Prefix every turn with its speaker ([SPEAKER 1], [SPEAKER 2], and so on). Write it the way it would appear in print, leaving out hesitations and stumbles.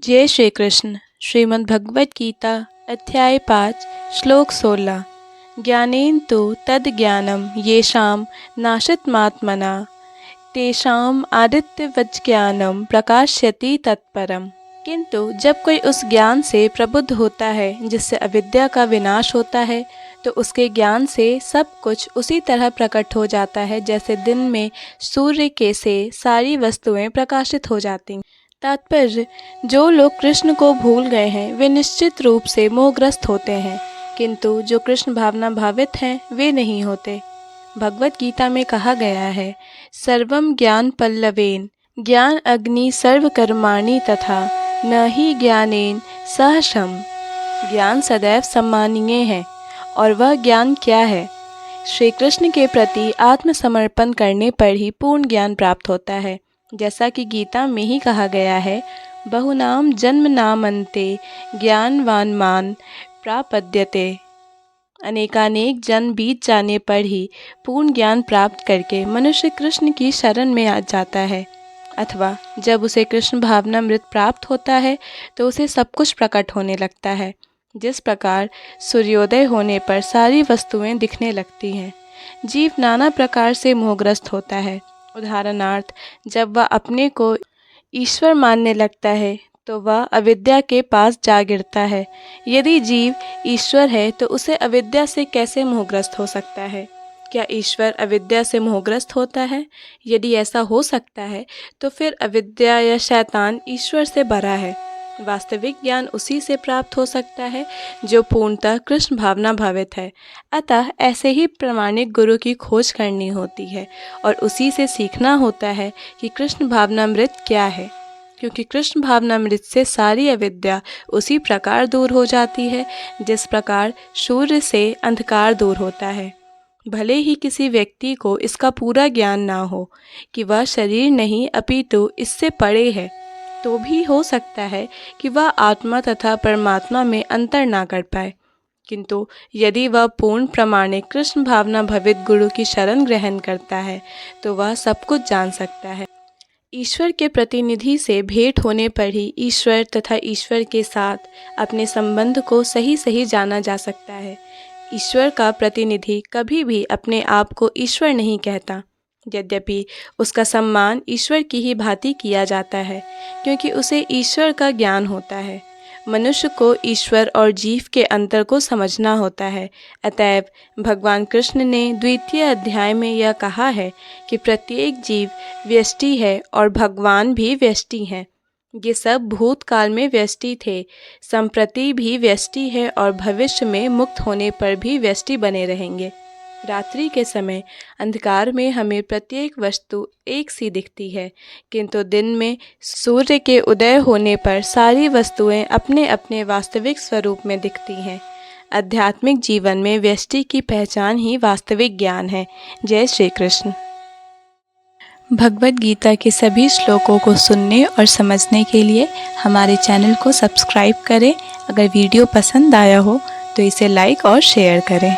[SPEAKER 1] जय श्री कृष्ण। श्रीमद् भगवद गीता अध्याय 5 श्लोक 16। ज्ञानेन तु तद ज्ञानम येषाम नाशितमात्मना तेषाम आदित्यवच ज्ञानम प्रकाश्यति तत्परम। किंतु जब कोई उस ज्ञान से प्रबुद्ध होता है जिससे अविद्या का विनाश होता है, तो उसके ज्ञान से सब कुछ उसी तरह प्रकट हो जाता है जैसे दिन में सूर्य के से सारी वस्तुएं प्रकाशित हो जाती। तात्पर्य, जो लोग कृष्ण को भूल गए हैं वे निश्चित रूप से मोहग्रस्त होते हैं, किंतु जो कृष्ण भावना भावित हैं वे नहीं होते। भगवत गीता में कहा गया है, सर्वम ज्ञान पल्लवेन ज्ञान अग्नि सर्व कर्माणि तथा न ही ज्ञानेन सहर्षम। ज्ञान सदैव सम्मानीय है, और वह ज्ञान क्या है? श्री कृष्ण के प्रति आत्मसमर्पण करने पर ही पूर्ण ज्ञान प्राप्त होता है। जैसा कि गीता में ही कहा गया है, बहुनाम जन्म नामन्ते ज्ञानवान मान प्रापद्यते। अनेकानेक जन्म बीत जाने पर ही पूर्ण ज्ञान प्राप्त करके मनुष्य कृष्ण की शरण में आ जाता है, अथवा जब उसे कृष्ण भावनामृत प्राप्त होता है तो उसे सब कुछ प्रकट होने लगता है। जिस प्रकार सूर्योदय होने पर सारी वस्तुएं दिखने लगती हैं। जीव नाना प्रकार से मोहग्रस्त होता है। उदाहरणार्थ, जब वह अपने को ईश्वर मानने लगता है तो वह अविद्या के पास जा गिरता है। यदि जीव ईश्वर है तो उसे अविद्या से कैसे मोहग्रस्त हो सकता है? क्या ईश्वर अविद्या से मोहग्रस्त होता है? यदि ऐसा हो सकता है तो फिर अविद्या या शैतान ईश्वर से बड़ा है। वास्तविक ज्ञान उसी से प्राप्त हो सकता है जो पूर्णतः कृष्ण भावना भावित है। अतः ऐसे ही प्रामाणिक गुरु की खोज करनी होती है और उसी से सीखना होता है कि कृष्ण भावनामृत क्या है, क्योंकि कृष्ण भावनामृत से सारी अविद्या उसी प्रकार दूर हो जाती है जिस प्रकार सूर्य से अंधकार दूर होता है। भले ही किसी व्यक्ति को इसका पूरा ज्ञान ना हो कि वह शरीर नहीं अपितु इससे परे है, तो भी हो सकता है कि वह आत्मा तथा परमात्मा में अंतर ना कर पाए। किंतु यदि वह पूर्ण प्रामाणिक कृष्ण भावना भवित गुरु की शरण ग्रहण करता है तो वह सब कुछ जान सकता है। ईश्वर के प्रतिनिधि से भेंट होने पर ही ईश्वर तथा ईश्वर के साथ अपने संबंध को सही सही जाना जा सकता है। ईश्वर का प्रतिनिधि कभी भी अपने आप को ईश्वर नहीं कहता, यद्यपि उसका सम्मान ईश्वर की ही भांति किया जाता है, क्योंकि उसे ईश्वर का ज्ञान होता है। मनुष्य को ईश्वर और जीव के अंतर को समझना होता है। अतएव भगवान कृष्ण ने द्वितीय अध्याय में यह कहा है कि प्रत्येक जीव व्यष्टि है और भगवान भी व्यष्टि हैं। ये सब भूतकाल में व्यष्टि थे, संप्रति भी व्यष्टि है और भविष्य में मुक्त होने पर भी व्यष्टि बने रहेंगे। रात्रि के समय अंधकार में हमें प्रत्येक वस्तु एक सी दिखती है, किंतु दिन में सूर्य के उदय होने पर सारी वस्तुएं अपने अपने वास्तविक स्वरूप में दिखती हैं। आध्यात्मिक जीवन में व्यष्टि की पहचान ही वास्तविक ज्ञान है। जय श्री कृष्ण। भगवद गीता के सभी श्लोकों को सुनने और समझने के लिए हमारे चैनल को सब्सक्राइब करें। अगर वीडियो पसंद आया हो तो इसे लाइक और शेयर करें।